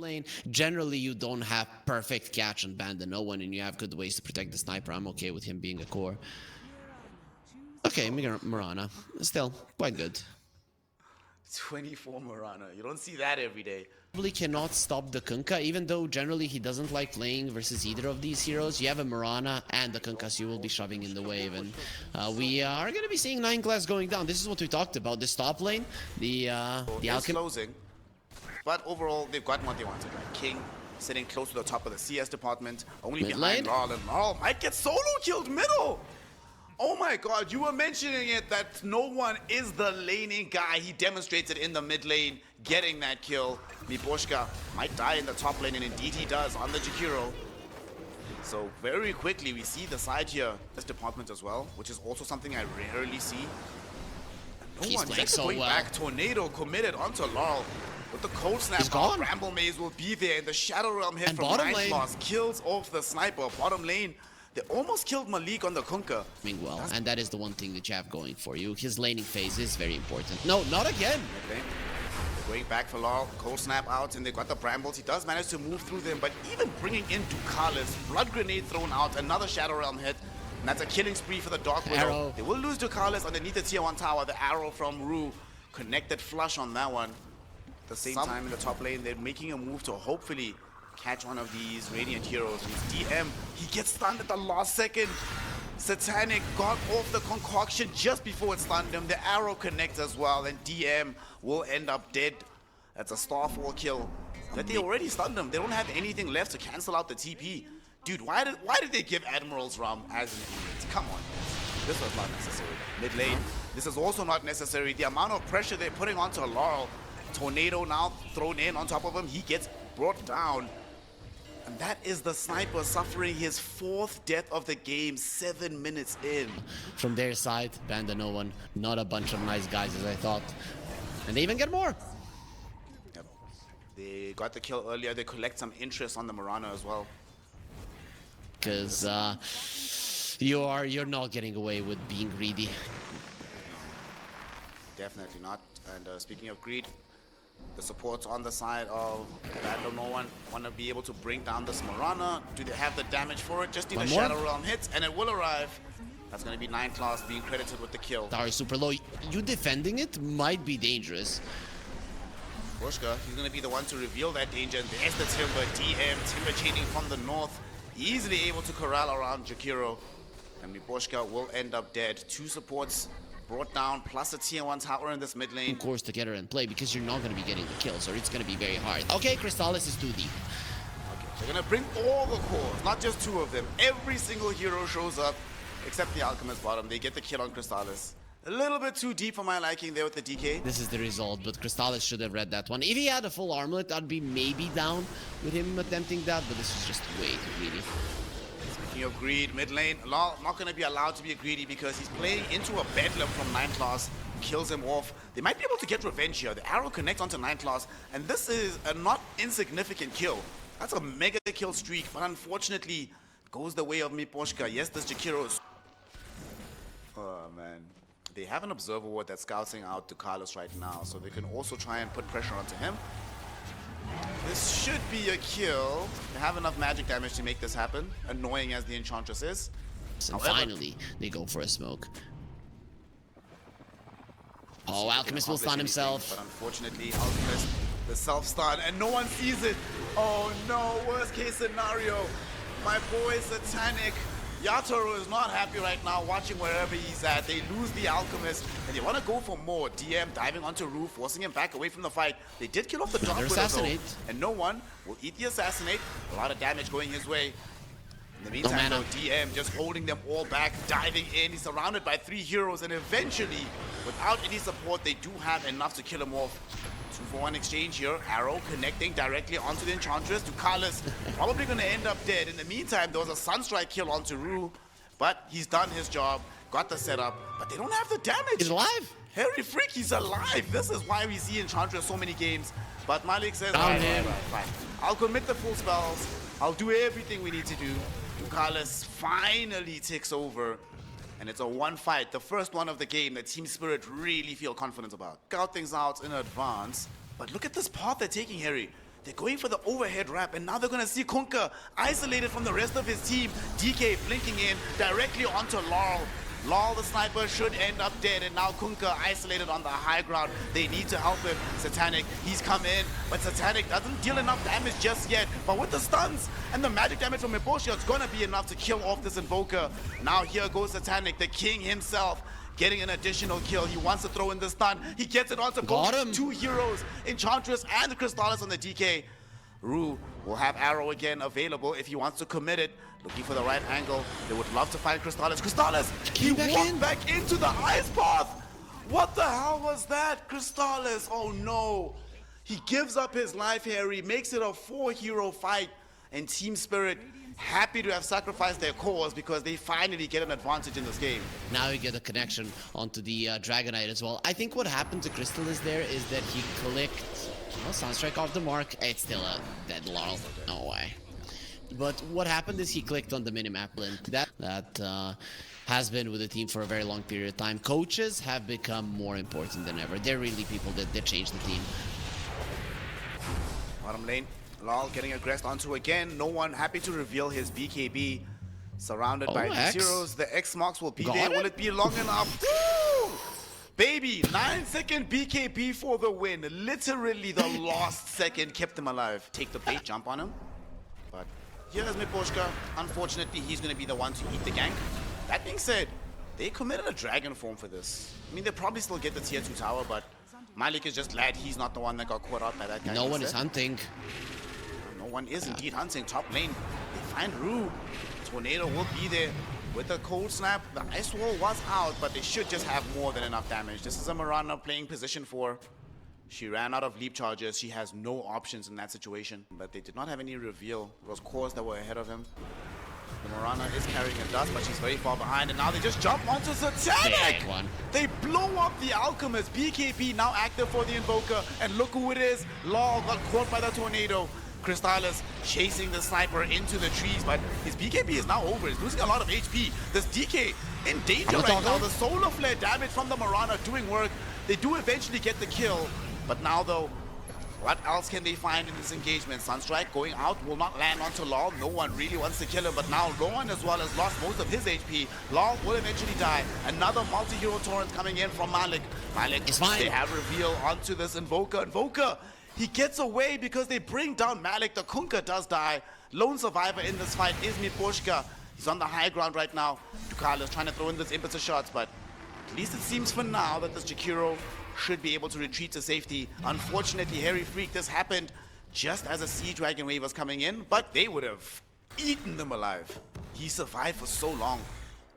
lane. Generally, you don't have perfect catch on Bandanoone, and you have good ways to protect the sniper. I'm okay with him being a core. Okay, Mirana. Still, quite good. 24 Mirana. You don't see that every day. Probably cannot stop the Kunkka, even though generally he doesn't like playing versus either of these heroes. You have a Mirana and the Kunkka, so you will be shoving in the wave, and we are going to be seeing 9 class going down. This is what we talked about. This top lane, the Alchemist closing, but overall they've gotten what they wanted. Right? King sitting close to the top of the CS department, only behind Larl, and Larl might get solo killed middle. Oh my god, you were mentioning it that no one is the laning guy. He demonstrates it in the mid lane, getting that kill. Miposhka might die in the top lane, and indeed he does on the Jakiro. So very quickly we see the side here, this department as well, which is also something I rarely see. And no one just going back. Tornado committed onto Larl. With the cold snap out, Bramble Maze will be there, and the Shadow Realm hit from Nice kills off the sniper. Bottom lane, they almost killed Malik on the Kunkka. Well, and that is the one thing that you have going for you. His laning phase is very important. No, not again. They're going back for Larl. Cold snap out, and they got the Brambles. He does manage to move through them, but even bringing in Ducalis, Blood Grenade thrown out, another Shadow Realm hit. And that's a killing spree for the Dark Widow. They will lose Ducalis underneath the tier 1 tower. The arrow from Rue connected flush on that one. At the same time in the top lane, they're making a move to hopefully catch one of these Radiant heroes. He's DM. He gets stunned at the last second. Satanic got off the concoction just before it stunned him. The arrow connects as well, and DM will end up dead. That's a Starfall kill. But they already stunned him. They don't have anything left to cancel out the TP. Dude, why did they give Admiral's Ram as an idiot? Come on. This was not necessary. Mid lane, this is also not necessary. The amount of pressure they're putting onto Larl. Tornado now thrown in on top of him. He gets brought down. And that is the sniper suffering his 4th death of the game, 7 minutes in. From their side, Bandanoone, not a bunch of nice guys as I thought. And they even get more. Yep. They got the kill earlier. They collect some interest on the Mirana as well. Because you're not getting away with being greedy. Definitely not. And speaking of greed, the supports on the side of Bandanoone want to be able to bring down this Mirana. Do they have the damage for it? Just need a Shadow Realm hit, and it will arrive. That's going to be 9 class being credited with the kill. Tower is super low. You defending it might be dangerous. Miposhka, he's going to be the one to reveal that danger. And there's the Timber. DM, Timber chaining from the north. Easily able to corral around Jakiro. And Miposhka will end up dead. 2 supports brought down, plus a tier 1 tower in this mid lane. Of course, together and play, because you're not going to be getting the kills, or it's going to be very hard. Okay, Crystallis is too deep. Okay, they're going to bring all the cores, not just 2 of them. Every single hero shows up, except the Alchemist bottom. They get the kill on Crystallis. A little bit too deep for my liking there with the DK. This is the result, but Crystallis should have read that one. If he had a full armlet, I'd be maybe down with him attempting that, but this is just way too greedy. Speaking of greed, mid lane, not going to be allowed to be greedy because he's playing into a Bedlam from 9 class, kills him off. They might be able to get revenge here. The arrow connects onto 9 class, and this is a not insignificant kill. That's a mega kill streak, but unfortunately, goes the way of Miposhka. Yes, this Jakiro is... Oh, man. They have an observer ward that's scouting out to Carlos right now, so they can also try and put pressure onto him. This should be a kill. They have enough magic damage to make this happen, annoying as the Enchantress is. And finally, they go for a smoke. Oh, Alchemist will stun himself. But unfortunately, Alchemist, the self-stun, and no one sees it. Oh no, worst case scenario. My boy Satanic. Yatoro is not happy right now, watching wherever he's at. They lose the Alchemist, and they want to go for more. DM diving onto Roof, forcing him back away from the fight. They did kill off the Dark Widow, though, and no one will eat the Assassinate. A lot of damage going his way. In the meantime, though, DM just holding them all back, diving in. He's surrounded by 3 heroes, and eventually, without any support, they do have enough to kill him off. 2-for-1 exchange here. Arrow connecting directly onto the Enchantress. Ducalis probably going to end up dead. In the meantime, there was a Sunstrike kill onto Rue, but he's done his job, got the setup, but they don't have the damage. He's alive. Harry Freak, he's alive. This is why we see Enchantress so many games. But Malik says, fine. I'll commit the full spells. I'll do everything we need to do. Ducalis finally takes over. And it's a 1 fight, the first one of the game that Team Spirit really feel confident about. Scout things out in advance. But look at this path they're taking, Harry. They're going for the overhead wrap, and now they're going to see Kunkka isolated from the rest of his team. DK blinking in directly onto Laurel. Laurel, the sniper, should end up dead, and now Kunkka isolated on the high ground. They need to help him. Satanic, he's come in, but Satanic doesn't deal enough damage just yet. But with the stuns and the magic damage from Miposhka, it's gonna be enough to kill off this Invoker. Now here goes Satanic, the king himself, getting an additional kill. He wants to throw in the stun. He gets it onto both two heroes, Enchantress and Crystallis on the DK. Rue will have Arrow again available if he wants to commit it. Looking for the right angle. They would love to find Crystallis. Crystallis! He walked back into the ice path! What the hell was that? Crystallis! Oh no! He gives up his life here. He makes it a 4-hero fight. And Team Spirit happy to have sacrificed their cause because they finally get an advantage in this game. Now you get a connection onto the Dragonite as well. I think what happened to Crystallis there is that he clicked Sunstrike off the mark. It's still a dead Laurel. No way. But what happened is he clicked on the minimap link. That has been with the team for a very long period of time. Coaches have become more important than ever. They're really people that change the team. Bottom lane, Laurel getting aggressed onto again. No one happy to reveal his BKB. Surrounded by X. zeros. The X marks will be there. Will it be long enough? Woo! Baby, 9-second BKB for the win. Literally the last second kept him alive. Take the bait, jump on him. But here's Miposhka. Unfortunately, he's going to be the one to eat the gank. That being said, they committed a dragon form for this. I mean, they probably still get the tier 2 tower, but Malik is just glad he's not the one that got caught out by that guy. No one is hunting. No one is indeed hunting. Top lane, they find Rue. Tornado will be there with a cold snap. The ice wall was out, but they should just have more than enough damage. This is a Mirana playing position 4. She ran out of leap charges. She has no options in that situation. But they did not have any reveal. It was cores that were ahead of him. The Mirana is carrying a dust, but she's very far behind. And now they just jump onto Satanic! They blow up the Alchemist. BKB now active for the Invoker. And look who it is. Law got caught by the Tornado. Crystallis chasing the sniper into the trees, but his BKB is now over. He's losing a lot of HP. This DK in danger right now. The solar flare damage from the Mirana doing work. They do eventually get the kill. But now, though, what else can they find in this engagement? Sunstrike going out will not land onto Law. No one really wants to kill him, but now Rowan as well has lost most of his HP. Law will eventually die. Another multi-hero torrent coming in from Malik. Malik, they have reveal onto this Invoker. Invoker, he gets away because they bring down Malik. The Kunkka does die. Lone survivor in this fight is Miposhka. He's on the high ground right now. Ducala is trying to throw in this impetus shots, but at least it seems for now that this Jakiro should be able to retreat to safety. Unfortunately, Harry Freak, this happened just as a Sea Dragon wave was coming in, but they would have eaten them alive. He survived for so long.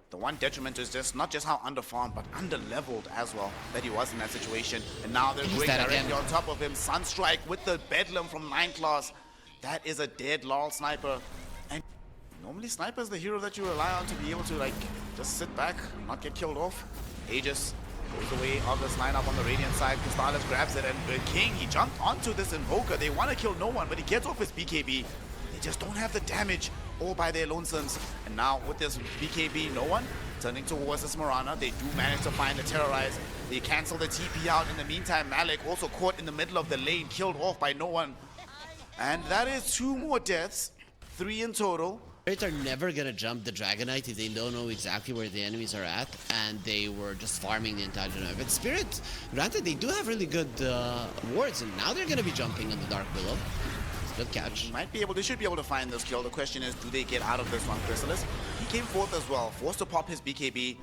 The one detriment is just not just how underfarmed, but underleveled as well that he was in that situation. And now they're going directly on top of him. Sunstrike with the Bedlam from 9 class. That is a dead Laurel sniper. And normally sniper is the hero that you rely on to be able to like just sit back, not get killed off. Aegis goes away of this lineup on the Radiant side. Crystallis grabs it, and the King, he jumped onto this Invoker. They want to kill no one, but he gets off his BKB. They just don't have the damage all by their lonesomes. And now with this BKB, no one turning towards this Mirana. They do manage to find the Terrorize. They cancel the TP out. In the meantime, Malik also caught in the middle of the lane, killed off by no one. And that is 2 more deaths, 3 in total. Spirit are never gonna jump the Dragonite if they don't know exactly where the enemies are at, and they were just farming the entire time. But Spirit, granted, they do have really good wards, and now they're gonna be jumping on the Dark Willow. Good catch. They should be able to find this kill. The question is, do they get out of this one? Crystallis, he came forth as well, forced to pop his BKB.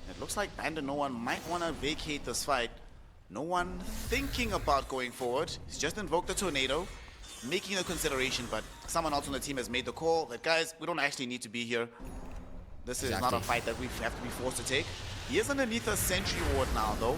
It looks like BANDANOONE might want to vacate this fight. No one thinking about going forward. He's just invoked the Tornado, making a consideration, but someone else on the team has made the call that, guys, we don't actually need to be here. This is not a fight that we have to be forced to take. He is underneath a Sentry Ward now, though.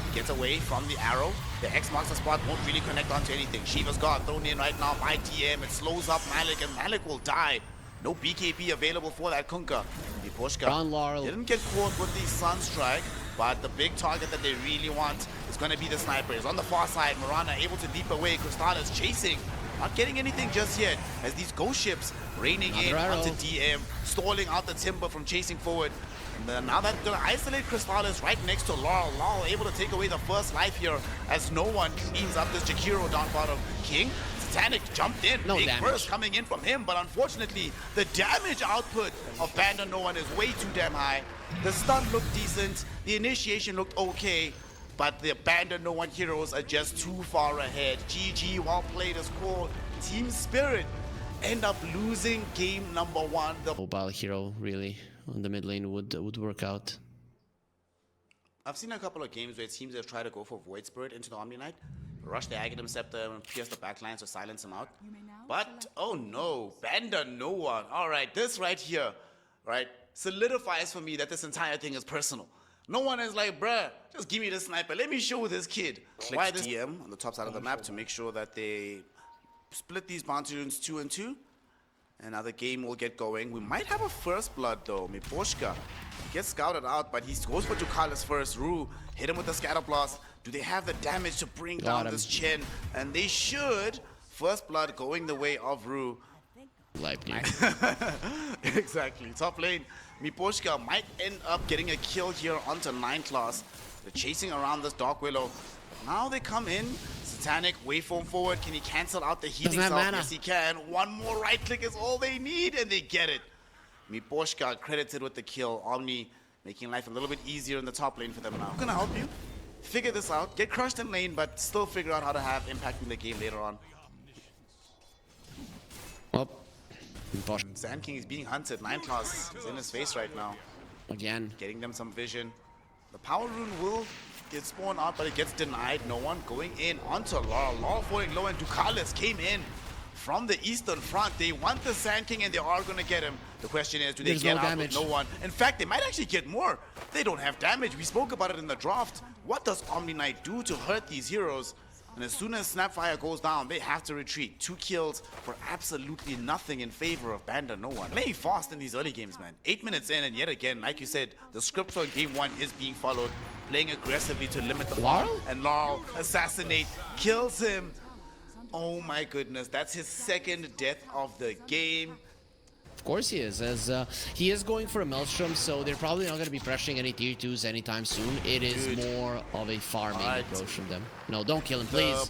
He gets away from the arrow. The X marks the spot, won't really connect onto anything. Shiva's got thrown in right now by DM. It slows up Malik, and Malik will die. No BKB available for that Kunkka. Miposhka didn't get caught with the Sunstrike, but the big target that they really want is going to be the sniper. He's on the far side. Mirana able to leap away. Crystallis chasing. Not getting anything just yet, as these ghost ships raining in onto DM, stalling out the timber from chasing forward. And then now that's gonna isolate Crystallis right next to Laurel. Laurel able to take away the first life here, as no one cleans up this Jakiro down bottom. King, Satanic jumped in. No Big damage. burst coming in from him, but unfortunately, the damage output of BANDANOONE is way too damn high. The stun looked decent, the initiation looked okay, but the BANDANOONE heroes are just too far ahead. GG, well played is called. Team Spirit end up losing game number 1. The Mobile hero really on the mid lane would work out. I've seen a couple of games where teams have tried to go for Void Spirit into the Omni Knight, rush the Aghanim Scepter and pierce the backlines to silence him out. But, oh no, BANDANOONE. Alright, this right here, right, solidifies for me that this entire thing is personal. No one is like, bruh, just give me the sniper, let me show this kid. Why this DM on the top side of the map to make sure that they split these bounty runes 2 and 2. And now the game will get going. We might have a first blood though. Miposhka gets scouted out, but he goes for Tukalis first. Rue hit him with the scatter blast. Do they have the damage to bring down this Chen? And they should. First blood going the way of Rue. Exactly. Top lane. Miposhka might end up getting a kill here onto 9 class. They're chasing around this Dark Willow. Now they come in. Satanic waveform forward. Can he cancel out the healing cell? Yes, he can. One more right click is all they need, and they get it. Miposhka credited with the kill. Omni making life a little bit easier in the top lane for them now. I'm gonna help you figure this out. Get crushed in lane, but still figure out how to have impact in the game later on. Well, Sand King is being hunted. 9 class is in his face right now. again. Getting them some vision. The power rune will get spawned out, but it gets denied. No one going in onto Laurel. Laurel falling low, and Tukalis came in from the eastern front. They want the Sand King, and they are going to get him. The question is, do they get out with no one? In fact, they might actually get more. They don't have damage. We spoke about it in the draft. What does Omni Knight do to hurt these heroes? And as soon as Snapfire goes down, they have to retreat. 2 kills for absolutely nothing in favor of BANDANOONE. Playing fast in these early games, man. 8 minutes in, and yet again, like you said, the script for game 1 is being followed. Playing aggressively to limit the farm. And Laurel assassinate, kills him. Oh my goodness, that's his 2nd death of the game. Of course he is, as he is going for a Maelstrom, so they're probably not going to be pressuring any tier 2s anytime soon. It is more of a farming approach from them. No, don't kill him, please.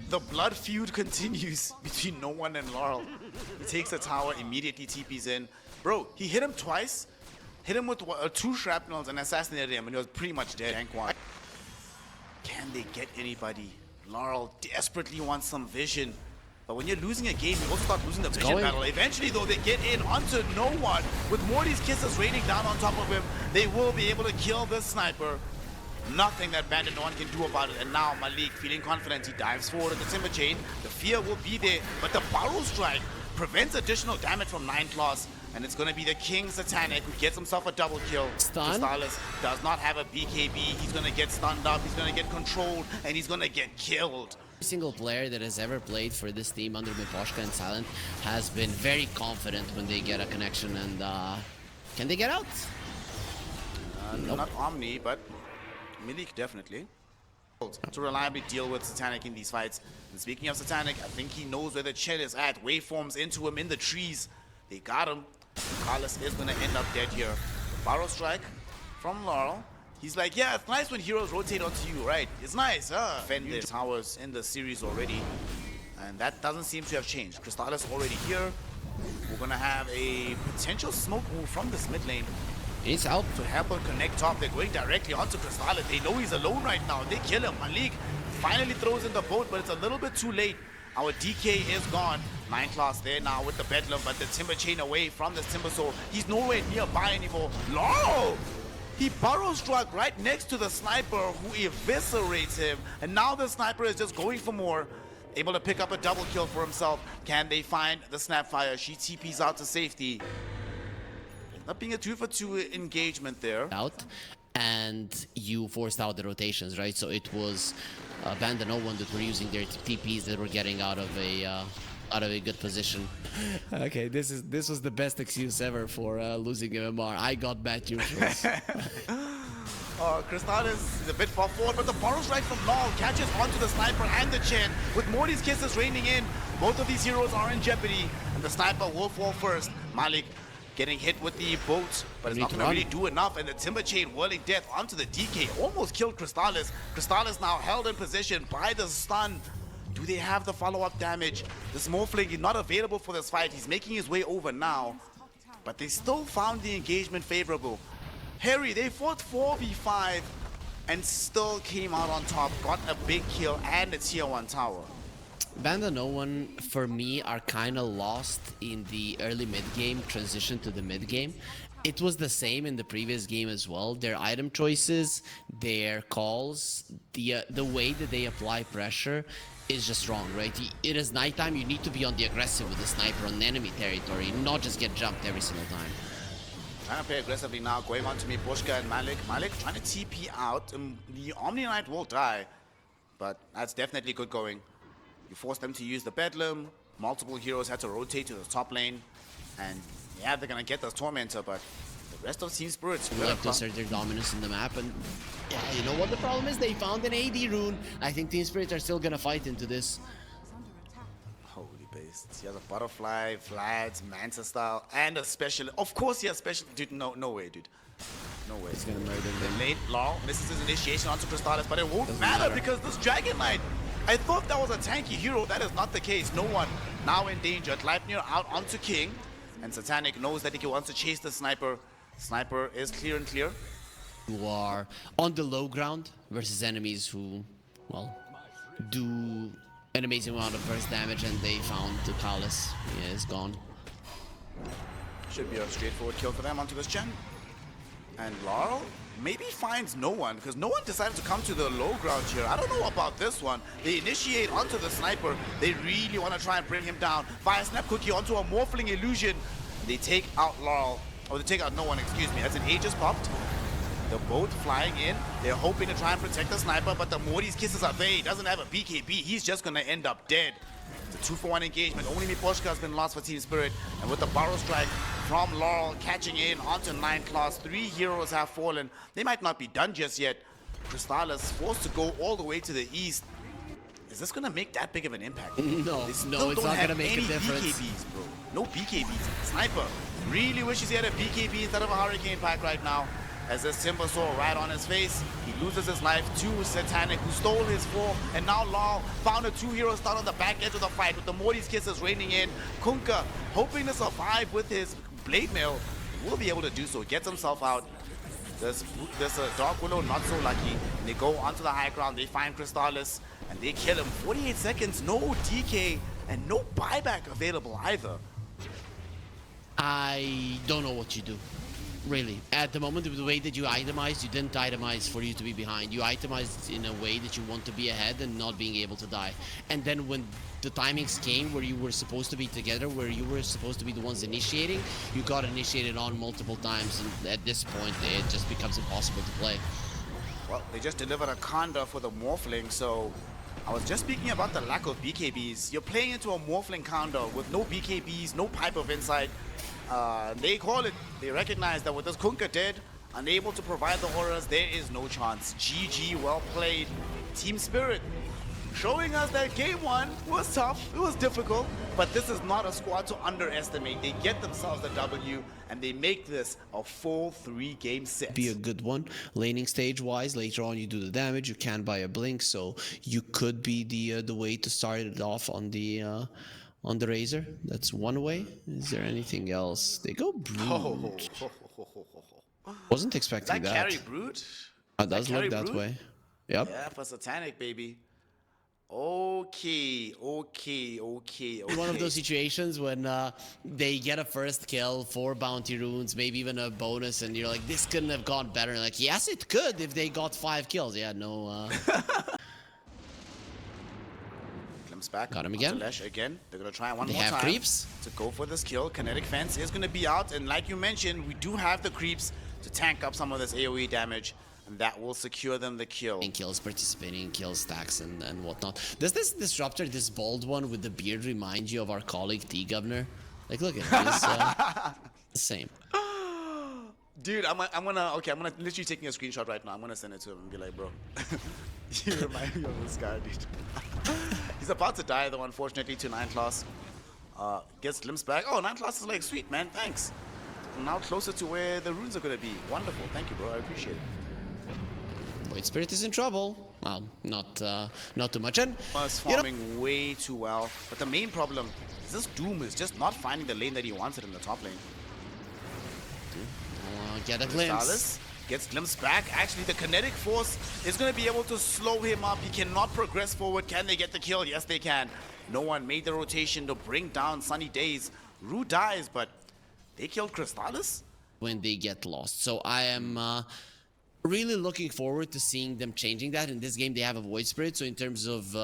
The blood feud continues between No One and Laurel. He takes the tower, immediately TPs in. Bro, he hit him twice, hit him with 2 shrapnels and assassinated him, and he was pretty much dead. Can they get anybody? Laurel desperately wants some vision. But when you're losing a game, you also start losing the vision battle. Eventually, though, they get in onto No One. With Morty's kisses raining down on top of him, they will be able to kill this sniper. Nothing that BANDANOONE can do about it. And now Malik, feeling confident, he dives forward at the Timber Chain. The fear will be there, but the Barrow Strike prevents additional damage from 9 class. And it's going to be the King Satanic who gets himself a double kill. Crystallis does not have a BKB. He's going to get stunned up, he's going to get controlled, and he's going to get killed. Every single player that has ever played for this team under Miposhka and Silent has been very confident when they get a connection, and can they get out? Nope. Not Omni, but Milik definitely. To reliably deal with Satanic in these fights. And speaking of Satanic, I think he knows where the Chen is at. Waveforms into him in the trees. They got him. Carlos is going to end up dead here. Barrow Strike from Laurel. He's like, yeah, it's nice when heroes rotate onto you, right? It's nice, huh? Defended towers in the series already. And that doesn't seem to have changed. Crystallis already here. We're going to have a potential smoke move from this mid lane. He's out. To help him connect top. They're going directly onto Crystallis. They know he's alone right now. They kill him. Malik finally throws in the boat, but it's a little bit too late. Our DK is gone. 9 class there now with the Bedlam, but the Timber Chain away from the Timber Soul. He's nowhere nearby anymore. No! He Barrow Struck right next to the sniper who eviscerates him. And now the sniper is just going for more. Able to pick up a double kill for himself. Can they find the Snapfire? She TPs out to safety. Not being a 2-for-2 engagement there. Out, and you forced out the rotations, right? So it was BANDANOONE that were using their TPs that were getting out of a good position. Okay, this was the best excuse ever for losing MMR. I got bad neutrals. Crystallis is a bit far forward, but the Barrow Strike from Laurel catches onto the sniper and the Chen. With Morty's kisses raining in, both of these heroes are in jeopardy, and the sniper will fall first. Malik getting hit with the boat, but it's not going to really do enough, and the Timber Chain whirling death onto the DK almost killed Crystallis. Crystallis now held in position by the stun. Do they have the follow-up damage? This Morphling is not available for this fight. He's making his way over now. But they still found the engagement favorable. Harry, they fought 4v5 and still came out on top. Got a big kill and a tier 1 tower. BANDANOONE, for me, are kind of lost in the early mid-game transition to the mid-game. It was the same in the previous game as well. Their item choices, their calls, the way that they apply pressure is just wrong, right? It is nighttime, you need to be on the aggressive with the sniper on enemy territory, not just get jumped every single time. Trying to play aggressively now, going on to me, Pushka and Malik. Malik trying to TP out. The Omni Knight will die, but that's definitely good going. You force them to use the Bedlam. Multiple heroes had to rotate to the top lane. And yeah, they're going to get the Tormentor, but the rest of Team Spirit's They like to assert their dominance in the map. And yeah, you know what the problem is? They found an AD rune. I think Team Spirit are still going to fight into this. Holy beasts. He has a Butterfly, Vlad's, Manta style, and a special. Of course he has special. Dude, no way, dude. No way. He's going to murder them. Late Law misses his initiation onto Crystallis, but it won't matter because this Dragon Knight. I thought that was a tanky hero. That is not the case. No one now endangered. Leipnir out onto King. And Satanic knows that he wants to chase the Sniper. Sniper is clear and clear. Who are on the low ground versus enemies who, well, do an amazing amount of burst damage, and they found the Palace. He is gone. Should be a straightforward kill for them onto this gen. And Laurel maybe finds no one, because no one decided to come to the low ground here. I don't know about this one. They initiate onto the Sniper. They really want to try and bring him down. Fire Snap Cookie onto a Morphling Illusion. They take out Laurel. Or they take out no one, excuse me. As an A just popped. They're both flying in. They're hoping to try and protect the Sniper, but the Morty's kisses are there. He doesn't have a BKB. He's just going to end up dead. It's a 2-for-1 engagement. Only Miposhka has been lost for Team Spirit. And with the Burrow Strike from Laurel catching in onto 9 class, 3 heroes have fallen. They might not be done just yet. Crystallis forced to go all the way to the east. Is this going to make that big of an impact? No, it's not going to make a difference. BKBs, bro. No BKBs. Sniper really wishes he had a BKB instead of a Hurricane Pack right now. As this Timber Saw right on his face, he loses his life to Satanic, who stole his 4, and now Law found a 2-hero start on the back edge of the fight with the Morty's kisses raining in. Kunkka, hoping to survive with his Blade Mail, will be able to do so, gets himself out. This Dark Willow not so lucky, and they go onto the high ground, they find Crystallis, and they kill him. 48 seconds, no DK, and no buyback available either. I don't know what you do. Really, at the moment, the way that you itemized, you didn't itemize for you to be behind. You itemized in a way that you want to be ahead and not being able to die. And then when the timings came where you were supposed to be together, where you were supposed to be the ones initiating, you got initiated on multiple times. And at this point, it just becomes impossible to play. Well, they just delivered a Conda for the Morphling, so I was just speaking about the lack of BKBs. You're playing into a Morphling Conda with no BKBs, no Pipe of Insight. They call it, they recognize that with this Kunkka dead, unable to provide the auras, there is no chance. GG, well played. Team Spirit showing us that game 1 was tough, it was difficult, but this is not a squad to underestimate. They get themselves the W, and they make this a full 3-game set. Be a good one. Laning stage wise, later on you do the damage, you can buy a blink, so you could be the way to start it off on the Razor. That's one way. Is there anything else? They go Brood. Wasn't expecting that. Carry Brood? It does look that way. Yep. Yeah, for Satanic, baby. Okay. One of those situations when they get a first kill, 4 bounty runes, maybe even a bonus, and you're like, this couldn't have gone better. Like, yes, it could if they got 5 kills. Yeah, no. Back. Got him again. Lesh again. They're gonna try one they more have time creeps to go for this kill. Kinetic Fence is gonna be out, and like you mentioned, we do have the creeps to tank up some of this AoE damage, and that will secure them the kill. And kills, participating kills, stacks, and whatnot. Does this Disruptor, this bald one with the beard, remind you of our colleague T-Governor? Like, look at him. The same. Dude, I'm gonna literally taking a screenshot right now. I'm gonna send it to him and be like, bro, you remind me of this guy, dude. He's about to die though, unfortunately, to 9 class. Gets glimpse back. Oh, 9 class is like, sweet, man, thanks. Now closer to where the runes are gonna be. Wonderful, thank you, bro, I appreciate it. Void Spirit is in trouble. well, not too much. And Was farming way too well, but the main problem is this Doom is just not finding the lane that he wanted in the top lane. Get a glimpse. Gonzalez gets glimpsed back. Actually, the kinetic force is going to be able to slow him up. He cannot progress forward. Can they get the kill? Yes, they can. No one made the rotation to bring down Sunny Days. Rue dies, but they killed Crystallis When they get lost. So I am really looking forward to seeing them changing that. In this game, they have a Void Spirit. So in terms of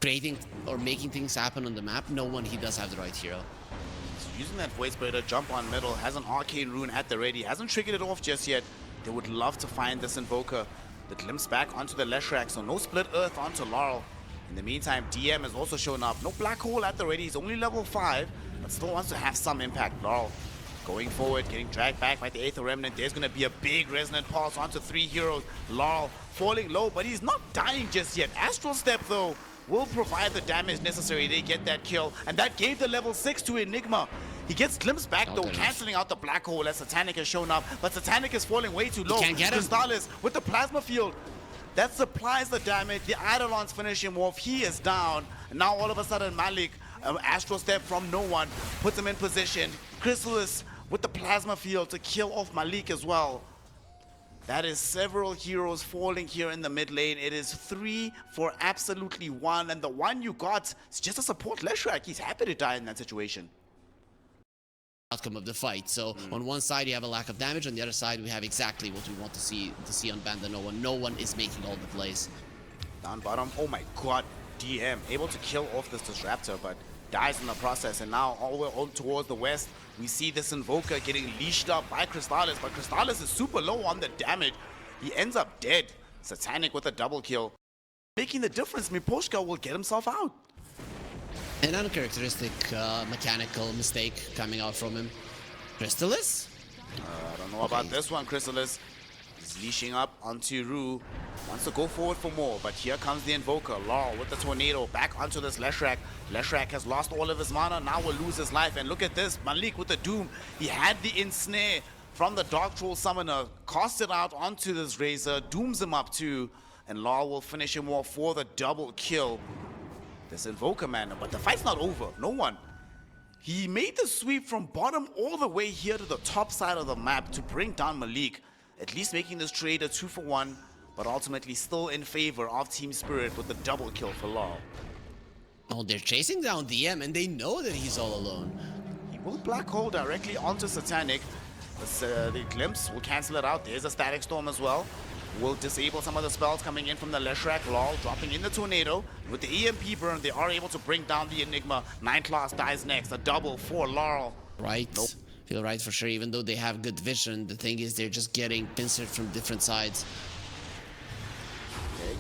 creating or making things happen on the map, no one, he does have the right hero. Using that Void Spirit to jump on middle, has an Arcane Rune at the ready, hasn't triggered it off just yet. They would love to find this Invoker. The glimpse back onto the Leshrac, so no Split Earth onto Laurel. In the meantime, DM has also shown up. No Black Hole at the ready, he's only level 5, but still wants to have some impact. Laurel going forward, getting dragged back by the Aether Remnant. There's going to be a big Resonant Pulse onto 3 heroes. Laurel falling low, but he's not dying just yet. Astral Step, though, will provide the damage necessary. They get that kill, and that gave the level 6 to Enigma. He gets glimpsed back, though, canceling out the Black Hole as Satanic has shown up, but Satanic is falling way too low. Can't get him. Crystallis with the Plasma Field. That supplies the damage. The Eidolons finish him off. He is down. And now all of a sudden, Malik, Astral Step from no one, puts him in position. Crystallis with the Plasma Field to kill off Malik as well. That is several heroes falling here in the mid lane. It is 3 for absolutely 1, and the one you got is just a support Leshrac. He's happy to die in that situation. Outcome of the fight. So on one side you have a lack of damage, on the other side we have exactly what we want to see on BANDANOONE. No one is making all the plays. Down bottom, oh my god, DM able to kill off this Disruptor, but dies in the process. And now all the way on towards the west, we see this Invoker getting leashed up by Crystallis, but Crystallis is super low on the damage. He ends up dead. Satanic with a double kill. Making the difference, Miposhka will get himself out. An uncharacteristic mechanical mistake coming out from him. Crystallis? I don't know about this one, Crystallis. He's leashing up onto Rue. Wants to go forward for more, but here comes the Invoker. Laurel with the Tornado back onto this Leshrac. Leshrac has lost all of his mana, now will lose his life. And look at this, Malik with the Doom. He had the Ensnare from the Dark Troll Summoner. Cast it out onto this Razor, dooms him up too. And Laurel will finish him off for the double kill. This Invoker, man, but the fight's not over. No one. He made the sweep from bottom all the way here to the top side of the map to bring down Malik, at least making this trade a 2 for 1, but ultimately still in favor of Team Spirit with the double kill for Law. Oh, they're chasing down DM and they know that he's all alone. He will Black Hole directly onto Satanic. The Glimpse will cancel it out. There's a Static Storm as well. Will disable some of the spells coming in from the Leshrac. Law dropping in the Tornado. With the EMP burn, they are able to bring down the Enigma. 9 class dies next. A double for Laurel. Right. Nope. Feel right for sure. Even though they have good vision, the thing is they're just getting pincered from different sides. Okay.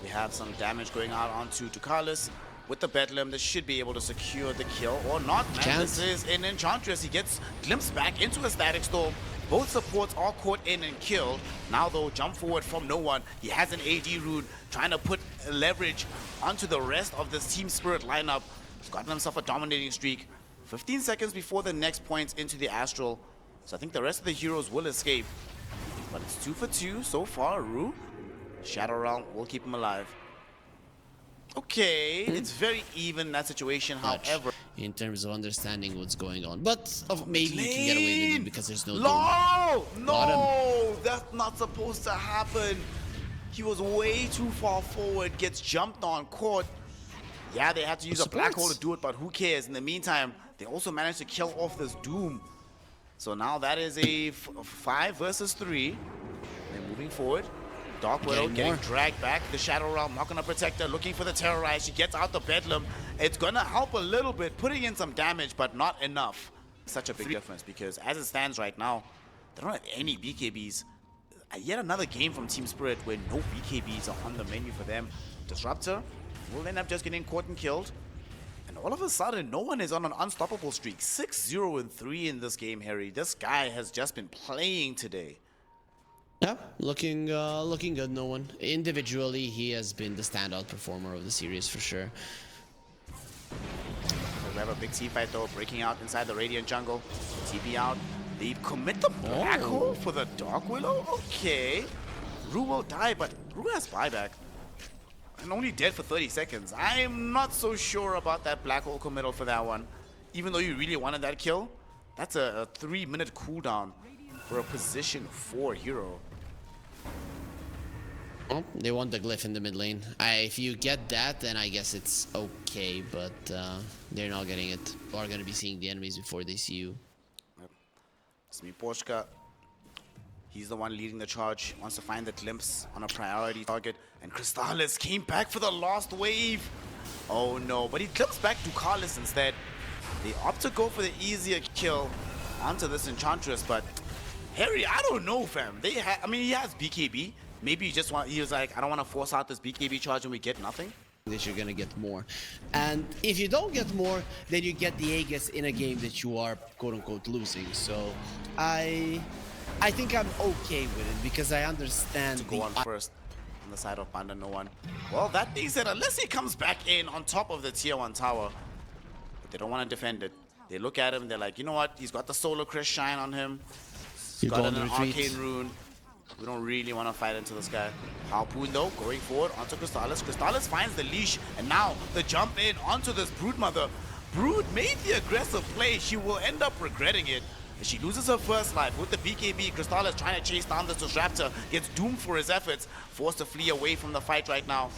We have some damage going out onto Tukalis. With the Bedlam, this should be able to secure the kill or not. Man, this is an Enchantress. He gets glimpsed back into a Static Storm. Both supports are caught in and killed. Now though, jump forward from no one. He has an AD rune, trying to put leverage onto the rest of this Team Spirit lineup. He's gotten himself a dominating streak. 15 seconds before the next points into the Astral. So I think the rest of the heroes will escape. But it's 2 for 2 so far. Rue, Shadow Realm will keep him alive. Okay, it's very even, that situation, however. In terms of understanding what's going on. But maybe you can get away with it because there's no No, that's not supposed to happen. He was way too far forward, gets jumped on, caught. Yeah, they had to use a Black Hole to do it, but who cares? In the meantime, they also managed to kill off this Doom. So now that is a 5 versus 3. They're moving forward. Dark Widow getting dragged back. The Shadow Realm not gonna protect her, looking for the Terrorize. She gets out the Bedlam. It's gonna help a little bit, putting in some damage, but not enough. Such a big difference because as it stands right now, they don't have any BKBs. Yet another game from Team Spirit where no BKBs are on the menu for them. Disruptor will end up just getting caught and killed. And all of a sudden, no one is on an unstoppable streak. 6-0-3 in this game, Harry. This guy has just been playing today. Yeah, looking good, no one. Individually, he has been the standout performer of the series for sure. We have a big team fight though, breaking out inside the Radiant jungle. TP out. They commit the Black Hole for the Dark Willow? Okay. Rue will die, but Rue has buyback. And only dead for 30 seconds. I'm not so sure about that black hole committal for that one. Even though you really wanted that kill, that's a 3-minute cooldown for a position 4 hero. Well, they want the glyph in the mid lane. If you get that, then I guess it's okay, but they're not getting it. Or are going to be seeing the enemies before they see you. Yep. Smipochka, he's the one leading the charge, wants to find the glimpse on a priority target. And Crystallis came back for the last wave. Oh no, but he glimpsed back to Carlos instead. They opt to go for the easier kill onto this Enchantress, but Harry, I don't know, fam. I mean, he has BKB. Maybe he was like, I don't want to force out this BKB charge and we get nothing. That you're gonna get more, and if you don't get more, then you get the Aegis in a game that you are quote-unquote losing. So I think I'm okay with it because I understand To go on first on the side of BANDANOONE. Well, that being said, unless he comes back in on top of the tier 1 tower, but they don't want to defend it. They look at him and they're like, you know what? He's got the Solar Crest Shine on him. He's got an Arcane Rune. We don't really want to fight into this guy. Harpoon though, going forward onto Crystallis. Crystallis finds the leash, and now the jump in onto this Broodmother. Brood made the aggressive play. She will end up regretting it. She loses her first life with the BKB. Crystallis trying to chase down this Disruptor, gets doomed for his efforts, forced to flee away from the fight right now.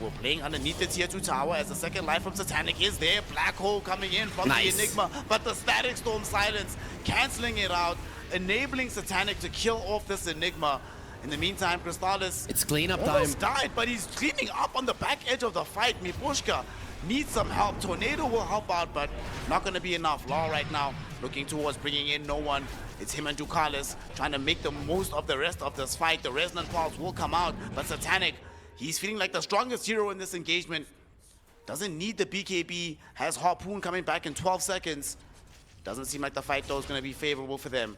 We're playing underneath the tier 2 tower as the second life from Satanic is there. Black hole coming in from the Enigma, but the Static Storm silence, canceling it out, enabling Satanic to kill off this Enigma. In the meantime, Crystallis, it's cleanup time. Almost died, but he's cleaning up on the back edge of the fight. Mipushka needs some help. Tornado will help out, but not going to be enough. Law right now looking towards bringing in no one. It's him and Ducalis trying to make the most of the rest of this fight. The Resonant Pulse will come out, but Satanic, he's feeling like the strongest hero in this engagement. Doesn't need the BKB, has Harpoon coming back in 12 seconds. Doesn't seem like the fight though is going to be favorable for them.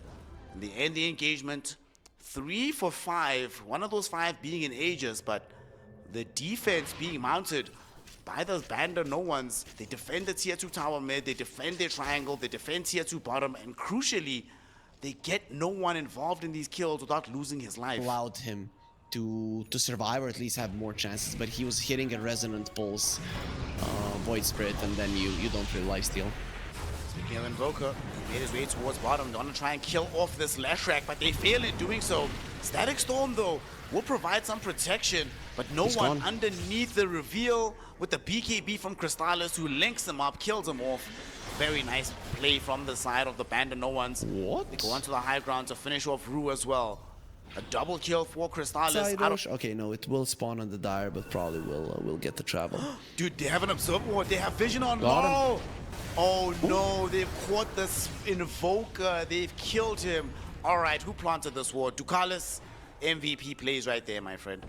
And they end the engagement 3 for 5, one of those 5 being in Aegis, but the defense being mounted by the BANDANOONEs. They defend the tier 2 tower mid, they defend their triangle, they defend tier 2 bottom, and crucially, they get no one involved in these kills without losing his life. Allowed him to survive or at least have more chances, but he was hitting a Resonant Pulse, Void Spirit, and then you don't really lifesteal. Speaking of Invoker, he made his way towards bottom. They want to try and kill off this Leshrac, but they fail in doing so. Static Storm, though, will provide some protection, but He's one gone. Underneath the reveal with the BKB from Crystallis, who links him up, kills him off. Very nice play from the side of the BANDANOONEs. What? They go onto the high ground to finish off Rue as well. A double kill for Crystallis. Okay, no, it will spawn on the Dire, but probably will get the travel. Dude, they have an Observer Ward. They have vision on Law. Oh no, they've caught this Invoker. They've killed him. All right, who planted this ward? Ducalis, MVP plays right there, my friend.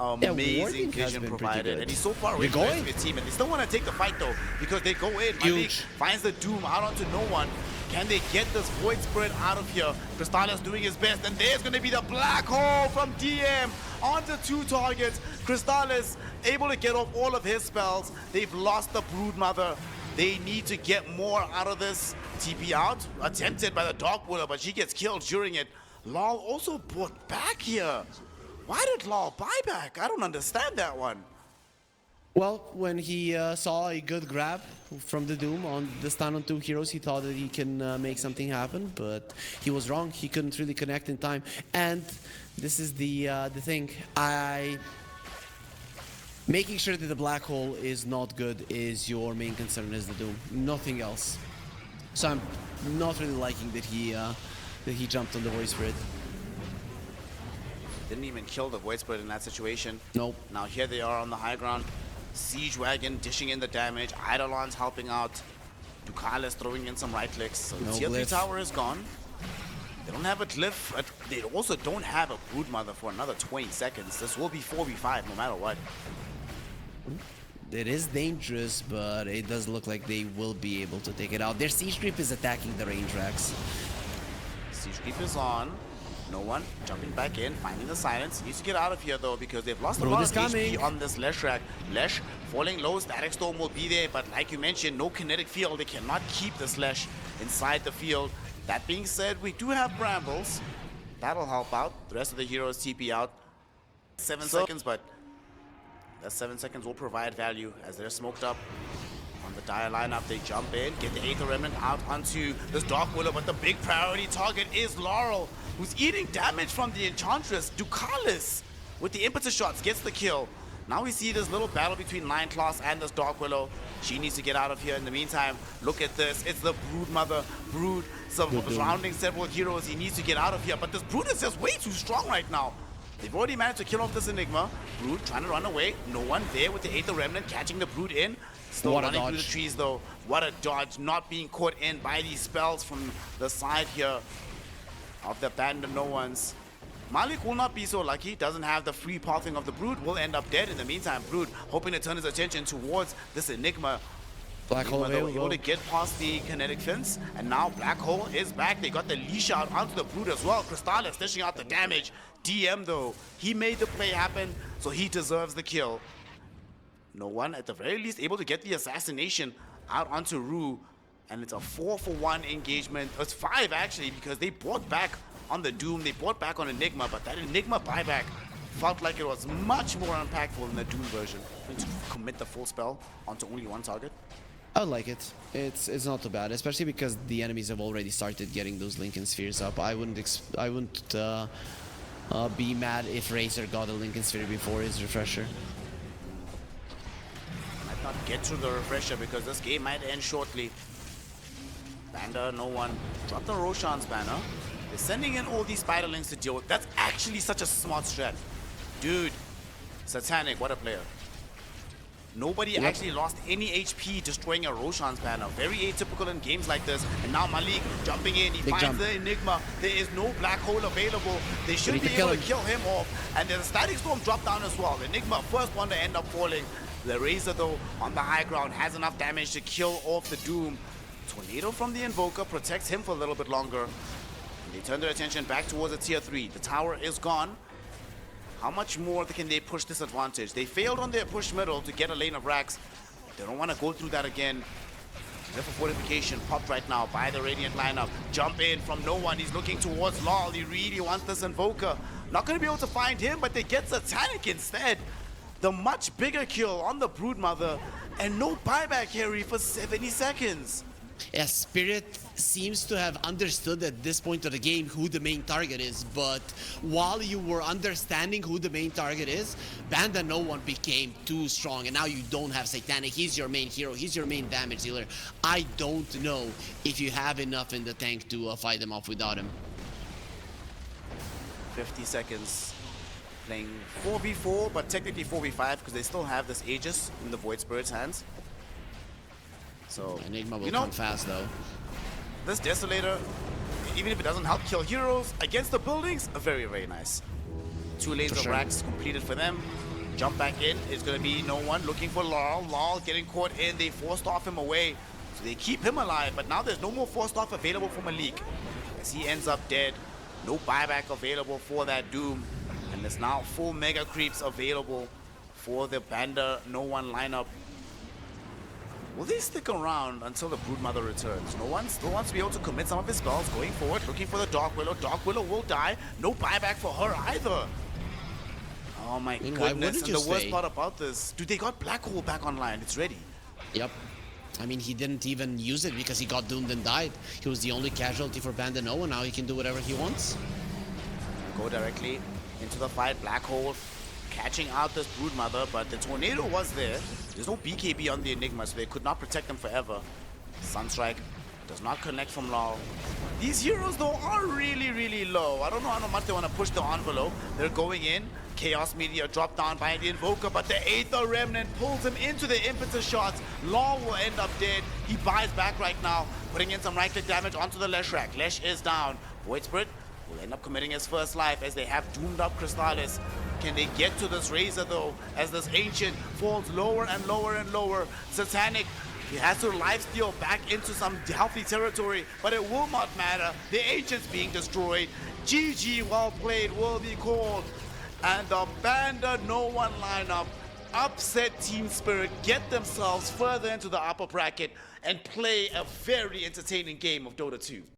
Amazing vision provided, and he's so far away from his team, and they still want to take the fight though, because they go in. Malik finds the Doom out onto no one. Can they get this Void Spirit out of here? Crystallis doing his best, and there's going to be the Black Hole from DM onto 2 targets. Crystallis able to get off all of his spells. They've lost the Broodmother. They need to get more out of this. TP out, attempted by the Dark Widow, but she gets killed during it. Lal also brought back here. Why did Lal buy back? I don't understand that one. Well, when he saw a good grab from the Doom on the stun on 2 heroes, he thought that he can make something happen, but he was wrong. He couldn't really connect in time. And this is the thing. Making sure that the Black Hole is not good is your main concern as the Doom, nothing else. So I'm not really liking that he jumped on the Void Spirit. Didn't even kill the Void Spirit in that situation. Nope. Now here they are on the high ground. Siege Wagon dishing in the damage. Eidolon's helping out. Ducalis throwing in some right clicks. So the tier 3 tower is gone. They don't have a glyph. They also don't have a Broodmother for another 20 seconds. This will be 4v5 no matter what. It is dangerous, but it does look like they will be able to take it out. Their Siege Creep is attacking the range racks. Siege Creep is on. No one jumping back in, finding the silence. Needs to get out of here though, because they've lost a lot of HP on this Leshrac. Lesh falling low, Static Storm will be there, but like you mentioned, no kinetic field. They cannot keep this Lesh inside the field. That being said, we do have Brambles. That'll help out. The rest of the heroes TP out. 7 seconds, but that 7 seconds will provide value as they're smoked up. On the Dire lineup, they jump in, get the Aether Remnant out onto this Dark Willow, but the big priority target is Laurel, who's eating damage from the Enchantress. Ducalis, with the impetus shots, gets the kill. Now we see this little battle between Lion Class and this Dark Willow. She needs to get out of here. In the meantime, look at this. It's the Brood Mother. Brood surrounding several heroes. He needs to get out of here, but this Brood is just way too strong right now. They've already managed to kill off this Enigma. Brood trying to run away. No one there with the Aether Remnant catching the Brood in. Still running through the trees though. What a dodge. Not being caught in by these spells from the side here of the Bandanoons. Malik will not be so lucky. Doesn't have the free pathing of the Brood. Will end up dead. In the meantime, Brood hoping to turn his attention towards this Enigma. Black Hole able to get past the kinetic fence, and now Black Hole is back. They got the leash out onto the Brood as well. Crystallis dishing out the damage. DM though, he made the play happen, so he deserves the kill. No one, at the very least, able to get the assassination out onto Rue, and it's a 4-for-1 engagement. It's 5 actually, because they brought back on the Doom, they brought back on Enigma, but that Enigma buyback felt like it was much more impactful than the Doom version. To commit the full spell onto only one target. I like it. It's not too bad, especially because the enemies have already started getting those Lincoln Spheres up. I wouldn't be mad if Razor got a Lincoln Sphere before his refresher. Might not get through the refresher because this game might end shortly. Banda, no one. Drop the Roshan's banner. They're sending in all these Spiderlings to deal with. That's actually such a smart strat. Dude, Satanic, what a player. Nobody actually lost any HP destroying a Roshan's banner. Very atypical in games like this. And now Malik jumping in. He finds the Enigma. There is no Black Hole available. They should be able to kill him off. And there's a Static Storm drop down as well. The Enigma, first one to end up falling. The Razor, though, on the high ground, has enough damage to kill off the Doom. Tornado from the Invoker protects him for a little bit longer. And they turn their attention back towards the tier 3. The tower is gone. How much more can they push this advantage? They failed on their push middle to get a lane of racks. They don't want to go through that again. Therefore, fortification popped right now by the Radiant lineup. Jump in from no one. He's looking towards Lol. He really wants this Invoker. Not going to be able to find him, but they get Satanic instead. The much bigger kill on the Brood Mother. And no buyback carry for 70 seconds. Yeah, Spirit seems to have understood at this point of the game who the main target is, but while you were understanding who the main target is, Bandanoone became too strong, and now you don't have Satanic. He's your main hero, he's your main damage dealer. I don't know if you have enough in the tank to fight them off without him. 50 seconds. Playing 4v4, but technically 4v5 because they still have this Aegis in the Void Spirit's hands. So, Enigma will come fast though. This Desolator, even if it doesn't help kill heroes against the buildings, very, very nice. 2 lanes of racks completed for them. Jump back in. It's going to be no one looking for Laurel. Laurel getting caught in. They forced off him away. So they keep him alive, but now there's no more forced off available for Malik. As he ends up dead. No buyback available for that Doom. And there's now full Mega Creeps available for the Bandanoone lineup. Will they stick around until the Brood Mother returns? No one still wants to be able to commit some of his spells. Going forward, looking for the Dark Willow. Dark Willow will die. No buyback for her either. Oh my goodness. And the worst part about this, dude, they got Black Hole back online. It's ready. Yep. I mean, he didn't even use it because he got doomed and died. He was the only casualty for Bandanoone. Now he can do whatever he wants. Go directly into the fight. Black Hole catching out this Brood Mother, but the Tornado was there. There's no BKB on the Enigma, so they could not protect them forever. Sunstrike does not connect from Laurel. These heroes, though, are really, really low. I don't know how much they want to push the envelope. They're going in. Chaos Meteor dropped down by the Invoker, but the Aether Remnant pulls him into the impetus shots. Laurel will end up dead. He buys back right now, putting in some right-click damage onto the Lesh rack. Lesh is down. Void Spirit will end up committing his first life as they have doomed up Crystallis. Can they get to this Razor though, as this Ancient falls lower and lower and lower? Satanic, he has to lifesteal back into some healthy territory, but it will not matter. The Ancient's being destroyed. GG, well played, will be called. And the Bandanoone lineup upset Team Spirit, get themselves further into the upper bracket, and play a very entertaining game of Dota 2.